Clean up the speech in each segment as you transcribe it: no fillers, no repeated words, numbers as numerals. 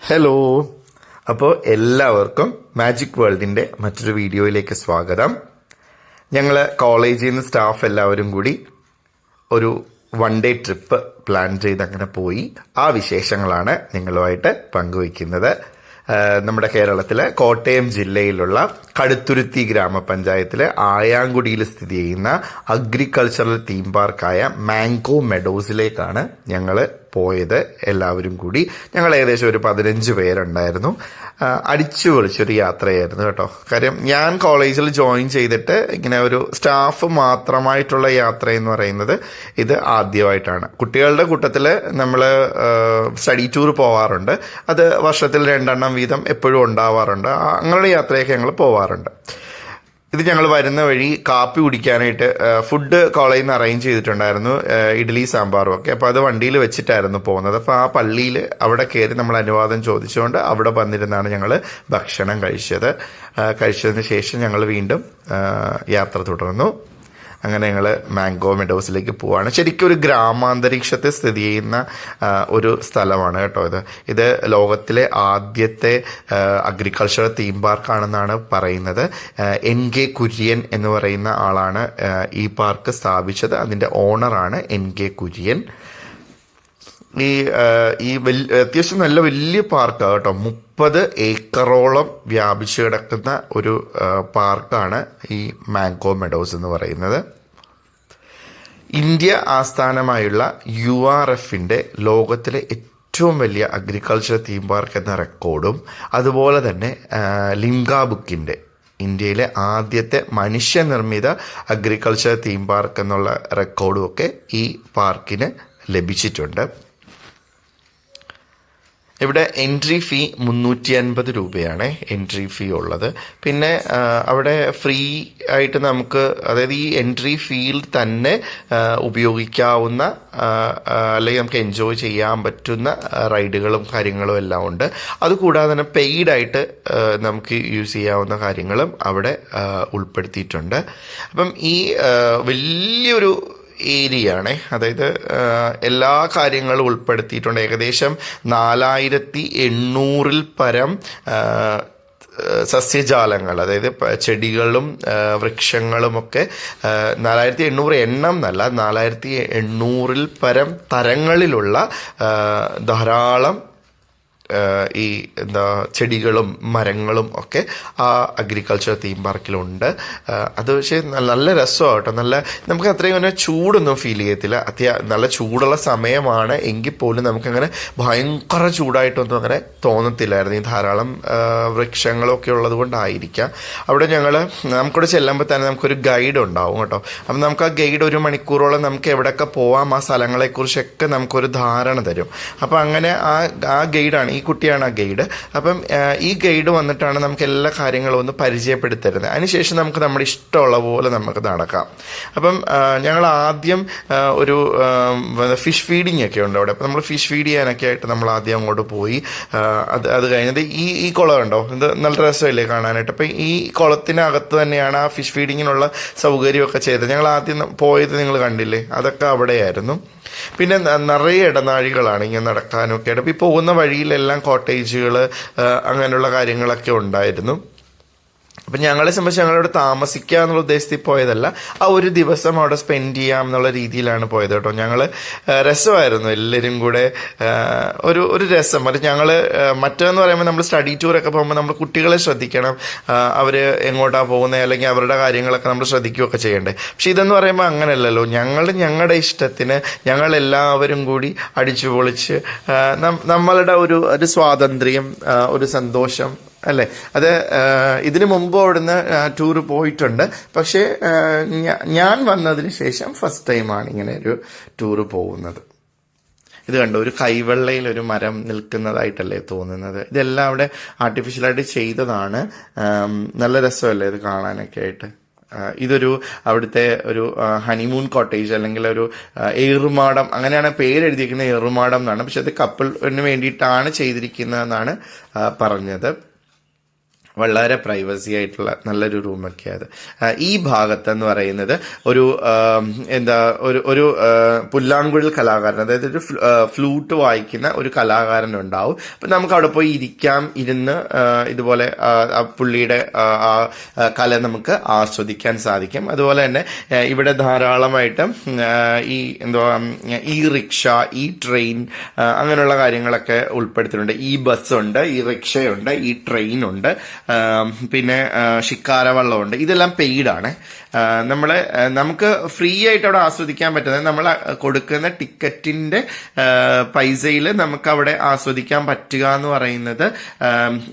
Hello. അപ്പോൾ എല്ലാവർക്കും magic വേൾഡിൻ്റെ മറ്റൊരു വീഡിയോയിലേക്ക് സ്വാഗതം. ഞങ്ങൾ കോളേജിൽ നിന്ന് സ്റ്റാഫ് എല്ലാവരും കൂടി ഒരു 1 ഡേ ട്രിപ്പ് പ്ലാൻ ചെയ്ത് അങ്ങനെ പോയി. ആ വിശേഷങ്ങളാണ് നിങ്ങളുമായിട്ട് പങ്കുവയ്ക്കുന്നത്. നമ്മുടെ കേരളത്തിലെ കോട്ടയം ജില്ലയിലുള്ള കടുത്തുരുത്തി ഗ്രാമപഞ്ചായത്തിലെ ആയാങ്കുടിയിൽ സ്ഥിതി ചെയ്യുന്ന അഗ്രികൾച്ചറൽ തീം പാർക്കായ മാംഗോ മെഡോസിലേക്കാണ് ഞങ്ങൾ പോയത്. എല്ലാവരും കൂടി ഞങ്ങൾ ഏകദേശം ഒരു 15 പേരുണ്ടായിരുന്നു. അടിച്ചു പൊളിച്ചൊരു യാത്രയായിരുന്നു കേട്ടോ. കാര്യം ഞാൻ കോളേജിൽ ജോയിൻ ചെയ്തിട്ട് ഇങ്ങനെ ഒരു സ്റ്റാഫ് മാത്രമായിട്ടുള്ള യാത്ര എന്ന് പറയുന്നത് ഇത് ആദ്യമായിട്ടാണ്. കുട്ടികളുടെ കൂട്ടത്തിൽ നമ്മൾ സ്റ്റഡി ടൂർ പോവാറുണ്ട്. അത് വർഷത്തിൽ 2 എണ്ണം വീതം എപ്പോഴും ഉണ്ടാവാറുണ്ട്. അങ്ങനെയുള്ള യാത്രയൊക്കെ ഞങ്ങൾ പോവാറുണ്ട്. ഇത് ഞങ്ങൾ വരുന്ന വഴി കാപ്പി കുടിക്കാനായിട്ട് ഫുഡ് കോളേജിൽ നിന്ന് അറേഞ്ച് ചെയ്തിട്ടുണ്ടായിരുന്നു, ഇഡ്ഡലി സാമ്പാറും ഒക്കെ. അപ്പോൾ അത് വണ്ടിയിൽ വെച്ചിട്ടായിരുന്നു പോകുന്നത്. അപ്പോൾ ആ പള്ളിയിൽ അവിടെ കയറി നമ്മൾ അനുവാദം ചോദിച്ചുകൊണ്ട് അവിടെ വന്നിരുന്നാണ് ഞങ്ങൾ ഭക്ഷണം കഴിച്ചതിന് ശേഷം ഞങ്ങൾ വീണ്ടും യാത്ര തുടർന്നു. അങ്ങനെ ഞങ്ങൾ മാംഗോ മെഡോസിലേക്ക് പോവാണ്. ശരിക്കും ഒരു ഗ്രാമാന്തരീക്ഷത്തെ സ്ഥിതി ചെയ്യുന്ന ഒരു സ്ഥലമാണ് കേട്ടോ ഇത് ലോകത്തിലെ ആദ്യത്തെ അഗ്രികൾച്ചറൽ തീം പാർക്കാണെന്നാണ് പറയുന്നത്. NK കുര്യൻ എന്ന് പറയുന്ന ആളാണ് ഈ പാർക്ക് സ്ഥാപിച്ചത്. അതിൻ്റെ ഓണറാണ് NK കുര്യൻ. ഈ അത്യാവശ്യം നല്ല വലിയ പാർക്കാണ് കേട്ടോ. 30 ഏക്കറോളം വ്യാപിച്ചു കിടക്കുന്ന ഒരു പാർക്കാണ് ഈ മാംഗോ മെഡോസ് എന്ന് പറയുന്നത്. ഇന്ത്യ ആസ്ഥാനമായുള്ള URFന്റെ ലോകത്തിലെ ഏറ്റവും വലിയ അഗ്രികൾച്ചർ തീം പാർക്ക് എന്ന റെക്കോർഡും, അതുപോലെ തന്നെ ലിംഗ ബുക്കിൻ്റെ ഇന്ത്യയിലെ ആദ്യത്തെ മനുഷ്യനിർമ്മിത അഗ്രികൾച്ചർ തീം പാർക്ക് എന്നുള്ള റെക്കോർഡും ഒക്കെ ഈ പാർക്കിന് ലഭിച്ചിട്ടുണ്ട്. ഇവിടെ എൻട്രി ഫീ 350 രൂപയാണ് എൻട്രി ഫീ ഉള്ളത്. പിന്നെ അവിടെ ഫ്രീ ആയിട്ട് നമുക്ക്, അതായത് ഈ എൻട്രി ഫീയിൽ തന്നെ ഉപയോഗിക്കാവുന്ന അല്ലെങ്കിൽ നമുക്ക് എൻജോയ് ചെയ്യാൻ പറ്റുന്ന റൈഡുകളും കാര്യങ്ങളും എല്ലാം ഉണ്ട്. അതുകൂടാതെ തന്നെ പെയ്ഡായിട്ട് നമുക്ക് യൂസ് ചെയ്യാവുന്ന കാര്യങ്ങളും അവിടെ ഉൾപ്പെടുത്തിയിട്ടുണ്ട്. അപ്പം ഈ വലിയൊരു ഏരിയയാണ്, അതായത് എല്ലാ കാര്യങ്ങളും ഉൾപ്പെടുത്തിയിട്ടുണ്ട്. ഏകദേശം 4800-ൽ പരം സസ്യജാലങ്ങൾ, അതായത് ചെടികളും വൃക്ഷങ്ങളുമൊക്കെ 4800 എണ്ണം എന്നല്ല, 4800-ൽ പരം തരങ്ങളിലുള്ള ധാരാളം ഈ ചെടികളും മരങ്ങളും ഒക്കെ ആ അഗ്രികൾച്ചർ തീം പാർക്കിലുണ്ട്. അത് പക്ഷേ നല്ല രസമാണ് കേട്ടോ. നമുക്ക് അത്രയും അങ്ങനെ ചൂടൊന്നും ഫീൽ ചെയ്യത്തില്ല. നല്ല ചൂടുള്ള സമയമാണ് എങ്കിൽ പോലും നമുക്കങ്ങനെ ഭയങ്കര ചൂടായിട്ടൊന്നും അങ്ങനെ തോന്നത്തില്ലായിരുന്നു. ഈ ധാരാളം വൃക്ഷങ്ങളൊക്കെ ഉള്ളത് കൊണ്ടായിരിക്കാം. അവിടെ നമുക്കിവിടെ ചെല്ലുമ്പോൾ തന്നെ നമുക്കൊരു ഗൈഡ് ഉണ്ടാവും കേട്ടോ. അപ്പം നമുക്ക് ആ ഗൈഡ് 1 മണിക്കൂറോളം നമുക്ക് എവിടെയൊക്കെ പോവാം, ആ സ്ഥലങ്ങളെക്കുറിച്ചൊക്കെ നമുക്കൊരു ധാരണ തരും. അപ്പം അങ്ങനെ ആ ഗൈഡാണ്, ഈ കുട്ടിയാണ് ആ ഗൈഡ്. അപ്പം ഈ ഗൈഡ് വന്നിട്ടാണ് നമുക്ക് എല്ലാ കാര്യങ്ങളും ഒന്ന് പരിചയപ്പെടുത്തരുന്നത്. അതിനുശേഷം നമുക്ക് നമ്മുടെ ഇഷ്ടമുള്ള പോലെ നമുക്ക് നടക്കാം. അപ്പം ഞങ്ങൾ ആദ്യം ഒരു ഫിഷ് ഫീഡിങ് ഒക്കെ ഉണ്ട് അവിടെ. അപ്പം നമ്മൾ ഫിഷ് ഫീഡ് ചെയ്യാനൊക്കെ ആയിട്ട് നമ്മൾ ആദ്യം അങ്ങോട്ട് പോയി. അത് കഴിഞ്ഞത് ഈ കുളം ഉണ്ടോ, ഇത് നല്ല രസമല്ലേ കാണാനായിട്ട്. അപ്പം ഈ കുളത്തിനകത്ത് തന്നെയാണ് ആ ഫിഷ് ഫീഡിങ്ങിനുള്ള സൗകര്യമൊക്കെ ചെയ്തത്. ഞങ്ങൾ ആദ്യം പോയത് നിങ്ങൾ കണ്ടില്ലേ, അതൊക്കെ അവിടെയായിരുന്നു. പിന്നെ നിറയെ ഇടനാഴികളാണ് ഇങ്ങനെ നടക്കാനൊക്കെ ആയിട്ട്. ഈ പോകുന്ന വഴിയിലെല്ലാം കോട്ടേജുകൾ അങ്ങനെയുള്ള കാര്യങ്ങളൊക്കെ ഉണ്ടായിരുന്നു. അപ്പം ഞങ്ങളെ സംബന്ധിച്ച് ഞങ്ങളവിടെ താമസിക്കുക എന്നുള്ള ഉദ്ദേശത്തിൽ പോയതല്ല, ആ ഒരു ദിവസം അവിടെ സ്പെൻഡ് ചെയ്യാം എന്നുള്ള രീതിയിലാണ് പോയത് കേട്ടോ. ഞങ്ങൾ രസമായിരുന്നു, എല്ലാവരും കൂടെ ഒരു രസം. ഞങ്ങൾ മറ്റേന്ന് പറയുമ്പോൾ നമ്മൾ സ്റ്റഡി ടൂറൊക്കെ പോകുമ്പോൾ നമ്മൾ കുട്ടികളെ ശ്രദ്ധിക്കണം, അവർ എങ്ങോട്ടാണ് പോകുന്നത് അല്ലെങ്കിൽ അവരുടെ കാര്യങ്ങളൊക്കെ നമ്മൾ ശ്രദ്ധിക്കുകയൊക്കെ ചെയ്യണ്ടേ. പക്ഷെ ഇതെന്ന് പറയുമ്പോൾ അങ്ങനെയല്ലല്ലോ. ഞങ്ങളുടെ ഇഷ്ടത്തിന് ഞങ്ങളെല്ലാവരും കൂടി അടിച്ചു പൊളിച്ച് നമ്മളുടെ ഒരു സ്വാതന്ത്ര്യം, ഒരു സന്തോഷം അല്ലേ. അത് ഇതിനു മുമ്പ് അവിടുന്ന് ടൂർ പോയിട്ടുണ്ട്. പക്ഷേ ഞാൻ വന്നതിന് ശേഷം ഫസ്റ്റ് ടൈമാണ് ഇങ്ങനെ ഒരു ടൂറ് പോകുന്നത്. ഇത് കണ്ടോ, ഒരു കൈവെള്ളയിൽ ഒരു മരം നിൽക്കുന്നതായിട്ടല്ലേ തോന്നുന്നത്. ഇതെല്ലാം അവിടെ ആർട്ടിഫിഷ്യലായിട്ട് ചെയ്തതാണ്. നല്ല രസമല്ലേ ഇത് കാണാനൊക്കെ ആയിട്ട്. ഇതൊരു അവിടുത്തെ ഒരു ഹണിമൂൺ കോട്ടേജ് അല്ലെങ്കിൽ ഒരു ഏറുമാടം, അങ്ങനെയാണ് പേരെഴുതിയിരിക്കുന്നത്, ഏറുമാടം എന്നാണ്. പക്ഷെ അത് കപ്പിളിന് വേണ്ടിയിട്ടാണ് ചെയ്തിരിക്കുന്നതെന്നാണ് പറഞ്ഞത്. വളരെ പ്രൈവസി ആയിട്ടുള്ള നല്ലൊരു റൂമൊക്കെ അത്. ഈ ഭാഗത്തെന്ന് പറയുന്നത് ഒരു ഒരു പുല്ലാങ്കുഴൽ കലാകാരൻ, അതായത് ഒരു ഫ്ലൂട്ട് വായിക്കുന്ന ഒരു കലാകാരൻ ഉണ്ടാവും. അപ്പം നമുക്ക് അവിടെ പോയി ഇരുന്ന് ഇതുപോലെ പുള്ളിയുടെ ആ കല നമുക്ക് ആസ്വദിക്കാൻ സാധിക്കും. അതുപോലെ തന്നെ ഇവിടെ ധാരാളമായിട്ട് ഈ ഈ റിക്ഷ, ഈ ട്രെയിൻ, അങ്ങനെയുള്ള കാര്യങ്ങളൊക്കെ ഉൾപ്പെടുത്തിയിട്ടുണ്ട്. ഈ ബസ്സുണ്ട്, ഈ റിക്ഷയുണ്ട്, ഈ ട്രെയിൻ ഉണ്ട്, പിന്നെ ശിക്കാരവള്ളമുണ്ട്. ഇതെല്ലാം പെയ്ഡാണ്. നമുക്ക് ഫ്രീ ആയിട്ട് അവിടെ ആസ്വദിക്കാൻ പറ്റുന്നത് നമ്മൾ കൊടുക്കുന്ന ടിക്കറ്റിന്റെ പൈസയിൽ നമുക്ക് അവിടെ ആസ്വദിക്കാൻ പറ്റുക എന്ന് പറയുന്നത്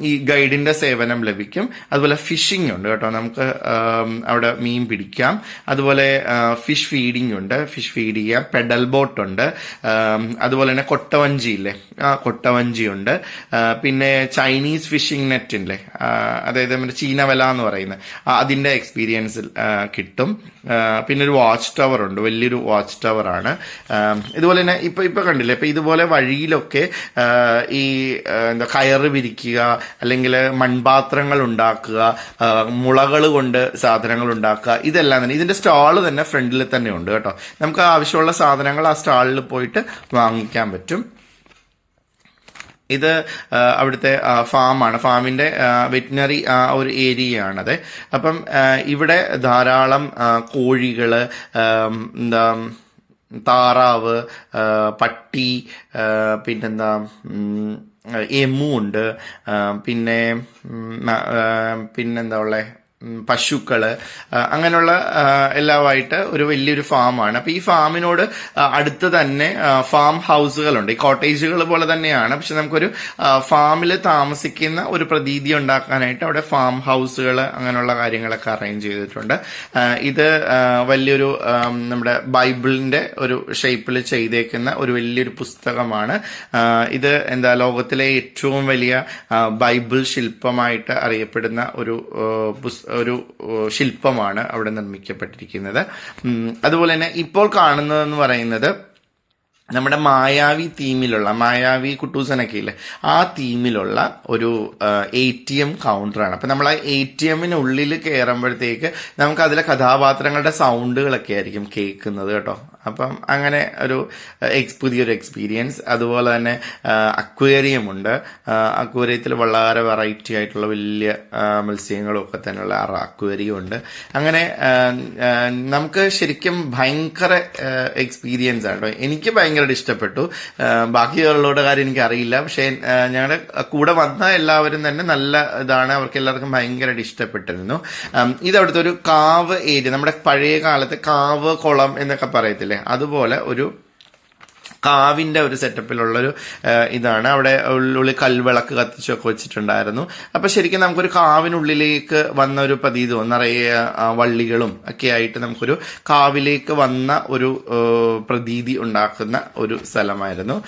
ഈ ഗൈഡിന്റെ സേവനം ലഭിക്കും. അതുപോലെ ഫിഷിംഗ് ഉണ്ട് കേട്ടോ, നമുക്ക് അവിടെ മീൻ പിടിക്കാം. അതുപോലെ ഫിഷ് ഫീഡിംഗ് ഉണ്ട്, ഫിഷ് ഫീഡ് ചെയ്യാം. പെഡൽ ബോട്ട് ഉണ്ട്. അതുപോലെ തന്നെ കൊട്ടവഞ്ചി ഇല്ലേ, കൊട്ടവഞ്ചി ഉണ്ട്. പിന്നെ ചൈനീസ് ഫിഷിംഗ് നെറ്റ് ഇല്ലേ, അതായത് നമ്മുടെ ചീനവല എന്ന് പറയുന്നത്, അതിന്റെ എക്സ്പീരിയൻസ് കിട്ടും. പിന്നെ ഒരു വാച്ച് ടവർ ഉണ്ട്, വലിയൊരു വാച്ച് ടവർ ആണ്. ഇതുപോലെ തന്നെ ഇപ്പൊ കണ്ടില്ലേ, ഇപ്പൊ ഇതുപോലെ വഴിയിലൊക്കെ ഈ കയറ് വിരിക്കുക, അല്ലെങ്കിൽ മൺപാത്രങ്ങൾ ഉണ്ടാക്കുക, മുളകൾ കൊണ്ട് സാധനങ്ങൾ ഉണ്ടാക്കുക, ഇതെല്ലാം തന്നെ ഇതിന്റെ സ്റ്റാള് തന്നെ ഫ്രണ്ടിൽ തന്നെ ഉണ്ട് കേട്ടോ. നമുക്ക് ആവശ്യമുള്ള സാധനങ്ങൾ ആ സ്റ്റാളിൽ പോയിട്ട് വാങ്ങിക്കാൻ പറ്റും. ഇത് അവിടുത്തെ ഫാമാണ്, ഫാമിന്റെ വെറ്റിനറി ഒരു ഏരിയയാണത്. അപ്പം ഇവിടെ ധാരാളം കോഴികള്, താറാവ്, പട്ടി, പിന്നെന്താ എമു ഉണ്ട്, പിന്നെന്താ ഉള്ളേ, പശുക്കള്, അങ്ങനെയുള്ള എല്ലാമായിട്ട് ഒരു വലിയൊരു ഫാമാണ്. അപ്പൊ ഈ ഫാമിനോട് അടുത്ത് തന്നെ ഫാം ഹൗസുകളുണ്ട്. ഈ കോട്ടേജുകൾ പോലെ തന്നെയാണ്, പക്ഷെ നമുക്കൊരു ഫാമിൽ താമസിക്കുന്ന ഒരു പ്രതീതി ഉണ്ടാക്കാനായിട്ട് അവിടെ ഫാം ഹൗസുകൾ, അങ്ങനെയുള്ള കാര്യങ്ങളൊക്കെ അറേഞ്ച് ചെയ്തിട്ടുണ്ട്. ഇത് വലിയൊരു നമ്മുടെ ബൈബിളിന്റെ ഒരു ഷേപ്പിൽ ചെയ്തേക്കുന്ന ഒരു വലിയൊരു പുസ്തകമാണ്. ഇത് ലോകത്തിലെ ഏറ്റവും വലിയ ബൈബിൾ ശില്പമായിട്ട് അറിയപ്പെടുന്ന ഒരു ശില്പമാണ് അവിടെ നിർമ്മിക്കപ്പെട്ടിരിക്കുന്നത്. അതുപോലെ തന്നെ ഇപ്പോൾ കാണുന്നതെന്ന് പറയുന്നത് നമ്മുടെ മായാവി തീമിലുള്ള, മായാവി കുട്ടൂസനൊക്കെ ഇല്ലേ, ആ തീമിലുള്ള ഒരു ATM കൗണ്ടറാണ്. അപ്പം നമ്മൾ ആ ATMനുള്ളിൽ കയറുമ്പോഴത്തേക്ക് നമുക്ക് അതിലെ കഥാപാത്രങ്ങളുടെ സൗണ്ടുകളൊക്കെ ആയിരിക്കും കേൾക്കുന്നത് കേട്ടോ. അപ്പം അങ്ങനെ ഒരു പുതിയൊരു എക്സ്പീരിയൻസ്. അതുപോലെ തന്നെ അക്വേറിയം ഉണ്ട്. അക്വേറിയത്തിൽ വളരെ വെറൈറ്റി ആയിട്ടുള്ള വലിയ മത്സ്യങ്ങളും ഒക്കെ തന്നെയുള്ള അക്വേറിയം ഉണ്ട്. അങ്ങനെ നമുക്ക് ശരിക്കും ഭയങ്കര എക്സ്പീരിയൻസ് ആണ്. എനിക്ക് ഭയങ്കരമായിട്ട് ഇഷ്ടപ്പെട്ടു. ബാക്കിയുള്ളവരുടെ കാര്യം എനിക്കറിയില്ല, പക്ഷേ ഞങ്ങളുടെ കൂടെ വന്ന എല്ലാവരും തന്നെ നല്ല ഇതാണ്, അവർക്ക് എല്ലാവർക്കും ഭയങ്കരമായിട്ട് ഇഷ്ടപ്പെട്ടിരുന്നു. ഇത് അവിടുത്തെ ഒരു കാവ് ഏരിയ, നമ്മുടെ പഴയ കാലത്തെ കാവ് കുളം എന്നൊക്കെ പറയത്തില്ലേ, അതുപോലെ ഒരു കാവിന്റെ ഒരു സെറ്റപ്പിലുള്ളൊരു ഇതാണ്. അവിടെ ഉള്ളിൽ കൽവിളക്ക് കത്തിച്ചൊക്കെ വെച്ചിട്ടുണ്ടായിരുന്നു. അപ്പൊ ശരിക്കും നമുക്കൊരു കാവിനുള്ളിലേക്ക് വന്ന ഒരു പ്രതീതി, നിറയെ വള്ളികളും ഒക്കെ ആയിട്ട് നമുക്കൊരു കാവിലേക്ക് വന്ന ഒരു പ്രതീതി ഉണ്ടാക്കുന്ന ഒരു സ്ഥലമായിരുന്നു.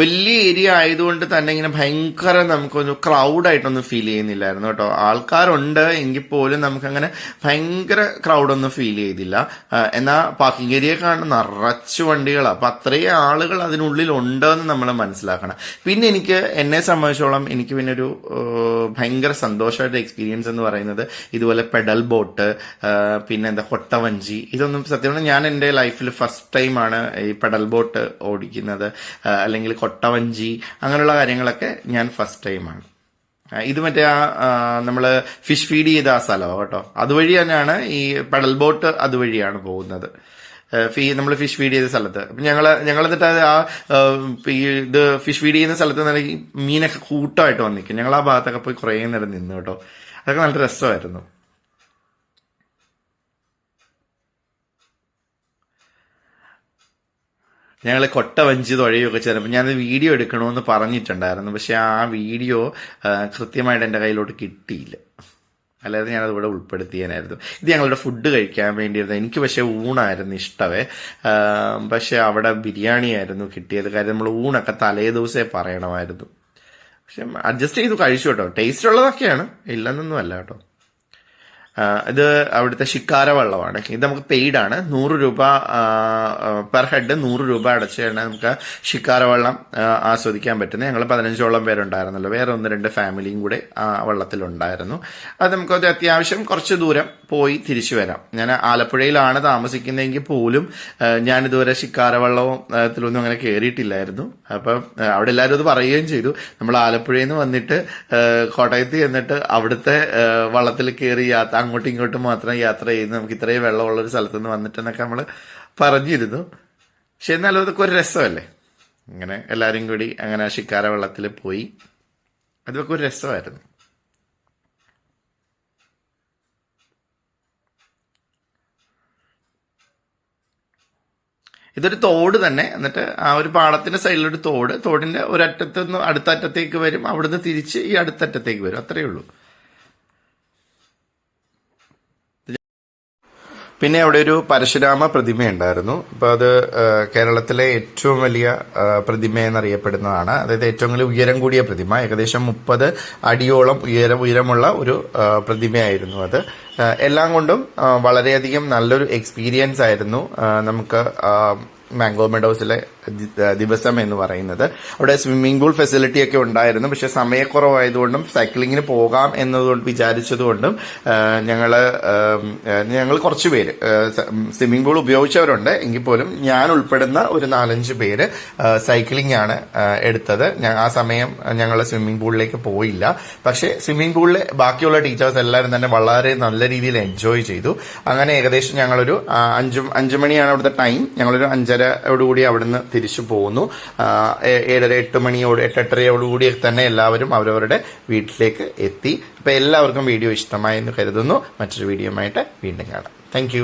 വലിയ ഏരിയ ആയതുകൊണ്ട് തന്നെ ഇങ്ങനെ ഭയങ്കര നമുക്കൊന്ന് ക്രൗഡായിട്ടൊന്നും ഫീൽ ചെയ്യുന്നില്ലായിരുന്നു കേട്ടോ. ആൾക്കാരുണ്ട് എങ്കിൽ പോലും നമുക്കങ്ങനെ ഭയങ്കര ക്രൗഡൊന്നും ഫീൽ ചെയ്തില്ല. എന്നാൽ പാർക്കിംഗ് ഏരിയ കാണുന്ന നിറച്ചു വണ്ടികളാണ്. അപ്പം അത്രയും ആളുകൾ അതിനുള്ളിൽ ഉണ്ടെന്ന് നമ്മൾ മനസ്സിലാക്കണം. പിന്നെ എന്നെ സംബന്ധിച്ചോളം എനിക്ക് പിന്നെ ഒരു ഭയങ്കര സന്തോഷമായിട്ട് എക്സ്പീരിയൻസ് എന്ന് പറയുന്നത് ഇതുപോലെ പെഡൽ ബോട്ട്, പിന്നെ കൊട്ടവഞ്ചി, ഇതൊന്നും സത്യം പറഞ്ഞാൽ ഞാൻ എൻ്റെ ലൈഫിൽ ഫസ്റ്റ് ടൈമാണ് ഈ പെഡൽ ബോട്ട് ഓടിക്കുന്നത്, അല്ലെങ്കിൽ കൊട്ടവഞ്ചി, അങ്ങനെയുള്ള കാര്യങ്ങളൊക്കെ ഞാൻ ഫസ്റ്റ് ടൈമാണ്. ഇത് മറ്റേ നമ്മൾ ഫിഷ് ഫീഡ് ചെയ്ത ആ സ്ഥലമാണ് കേട്ടോ. അതുവഴി തന്നെയാണ് ഈ പെഡൽ ബോട്ട്, അതുവഴിയാണ് പോകുന്നത്. നമ്മൾ ഫിഷ് ഫീഡ് ചെയ്ത സ്ഥലത്ത്. അപ്പം ഞങ്ങൾ എന്നിട്ട് ഇത് ഫിഷ് ഫീഡ് ചെയ്യുന്ന സ്ഥലത്ത് നിന്ന് ഈ മീനൊക്കെ കൂട്ടമായിട്ട് വന്നിരിക്കും. ഞങ്ങൾ ആ ഭാഗത്തൊക്കെ പോയി കുറേ നേരം നിന്നു കേട്ടോ. അതൊക്കെ നല്ല രസമായിരുന്നു. ഞങ്ങൾ കൊട്ടവഞ്ചി തുഴയൊക്കെ ചേർന്നപ്പോൾ ഞാനത് വീഡിയോ എടുക്കണമെന്ന് പറഞ്ഞിട്ടുണ്ടായിരുന്നു. പക്ഷെ ആ വീഡിയോ കൃത്യമായിട്ട് എൻ്റെ കയ്യിലോട്ട് കിട്ടിയില്ല. അല്ലാതെ ഞാനത് ഇവിടെ ഉൾപ്പെടുത്തിയാനായിരുന്നു. ഇത് ഞങ്ങളുടെ ഫുഡ് കഴിക്കാൻ വേണ്ടിയിരുന്നു. എനിക്ക് പക്ഷേ ഊണായിരുന്നു ഇഷ്ടമേ. പക്ഷെ അവിടെ ബിരിയാണി ആയിരുന്നു കിട്ടിയത്. കാര്യം നമ്മൾ ഊണൊക്കെ തലേ ദിവസമേ പറയണമായിരുന്നു. പക്ഷെ അഡ്ജസ്റ്റ് ചെയ്തു കഴിച്ചു കേട്ടോ. ടേസ്റ്റ് ഉള്ളതൊക്കെയാണ്, ഇല്ലെന്നൊന്നും അല്ല കേട്ടോ. ഇത് അവിടുത്തെ ശിക്കാര വള്ളമാണ്. ഇത് നമുക്ക് പെയ്ഡാണ്. 100 രൂപ പെർ ഹെഡ് 100 രൂപ അടച്ചാണ് നമുക്ക് ശിക്കാര വള്ളം ആസ്വദിക്കാൻ പറ്റുന്നത്. ഞങ്ങൾ 15ഓളം പേരുണ്ടായിരുന്നല്ലോ, വേറെ 1-2 ഫാമിലിയും കൂടെ ആ വള്ളത്തിലുണ്ടായിരുന്നു. അത് നമുക്കത് അത്യാവശ്യം കുറച്ച് ദൂരം പോയി തിരിച്ചു വരാം. ഞാൻ ആലപ്പുഴയിലാണ് താമസിക്കുന്നതെങ്കിൽ പോലും ഞാനിതുവരെ ശിക്കാരവള്ളത്തിലൊന്നും അങ്ങനെ കയറിയിട്ടില്ലായിരുന്നു. അപ്പം അവിടെ എല്ലാവരും അത് പറയുകയും ചെയ്തു. നമ്മൾ ആലപ്പുഴയിൽ നിന്ന് വന്നിട്ട് കോട്ടയത്ത് ചെന്നിട്ട് അവിടുത്തെ വള്ളത്തിൽ കയറി അങ്ങോട്ടും ഇങ്ങോട്ടും മാത്രം യാത്ര ചെയ്യുന്നു, നമുക്ക് ഇത്രയും വെള്ളമുള്ളൊരു സ്ഥലത്ത് നിന്ന് വന്നിട്ടെന്നൊക്കെ നമ്മൾ പറഞ്ഞിരുന്നു. പക്ഷെ എന്നാലും അതൊക്കെ ഒരു രസമല്ലേ, അങ്ങനെ എല്ലാവരും കൂടി അങ്ങനെ ശിക്കാര വെള്ളത്തിൽ പോയി, അതൊക്കെ ഒരു രസമായിരുന്നു. ഇതൊരു തോട് തന്നെ. എന്നിട്ട് ആ ഒരു പാടത്തിന്റെ സൈഡിലൊരു തോടിന്റെ ഒരറ്റത്ത് നിന്ന് അടുത്ത അറ്റത്തേക്ക് വരും, അവിടുന്ന് തിരിച്ച് ഈ അടുത്ത അറ്റത്തേക്ക് വരും, അത്രയേ ഉള്ളൂ. പിന്നെ അവിടെ ഒരു പരശുരാമ പ്രതിമ ഉണ്ടായിരുന്നു. അപ്പൊ അത് കേരളത്തിലെ ഏറ്റവും വലിയ പ്രതിമ എന്നറിയപ്പെടുന്നതാണ്. അതായത് ഏറ്റവും വലിയ ഉയരം കൂടിയ പ്രതിമ, ഏകദേശം 30 അടിയോളം ഉയരമുള്ള ഒരു പ്രതിമയായിരുന്നു അത്. എല്ലാം കൊണ്ടും വളരെയധികം നല്ലൊരു എക്സ്പീരിയൻസ് ആയിരുന്നു നമുക്ക് മാംഗോ മെഡോസിലെ ദിവസം എന്ന് പറയുന്നത്. അവിടെ സ്വിമ്മിംഗ് പൂൾ ഫെസിലിറ്റി ഒക്കെ ഉണ്ടായിരുന്നു. പക്ഷെ സമയക്കുറവായതുകൊണ്ടും സൈക്ലിങ്ങിന് പോകാം എന്നതുകൊണ്ട് വിചാരിച്ചതുകൊണ്ടും ഞങ്ങൾ കുറച്ച് പേര് സ്വിമ്മിംഗ് പൂൾ ഉപയോഗിച്ചവരുണ്ട്. എങ്കിൽ പോലും ഞാൻ ഉൾപ്പെടുന്ന ഒരു 4-5 പേര് സൈക്ലിംഗ് ആണ് എടുത്തത്. ആ സമയം ഞങ്ങൾ സ്വിമ്മിംഗ് പൂളിലേക്ക് പോയില്ല. പക്ഷെ സ്വിമ്മിംഗ് പൂളിൽ ബാക്കിയുള്ള ടീച്ചേഴ്സ് എല്ലാവരും തന്നെ വളരെ നല്ല രീതിയിൽ എൻജോയ് ചെയ്തു. അങ്ങനെ ഏകദേശം ഞങ്ങളൊരു 5 മണിയാണ് അവിടുത്തെ ടൈം. ഞങ്ങളൊരു 5:30യോടുകൂടി അവിടുന്ന് തിരിച്ചു പോകുന്നു. 7:30 8:30യോടുകൂടി തന്നെ എല്ലാവരും അവരവരുടെ വീട്ടിലേക്ക് എത്തി. അപ്പൊ എല്ലാവർക്കും വീഡിയോ ഇഷ്ടമായി എന്ന് കരുതുന്നു. മറ്റൊരു വീഡിയോ ആയിട്ട് വീണ്ടും കാണാം. താങ്ക്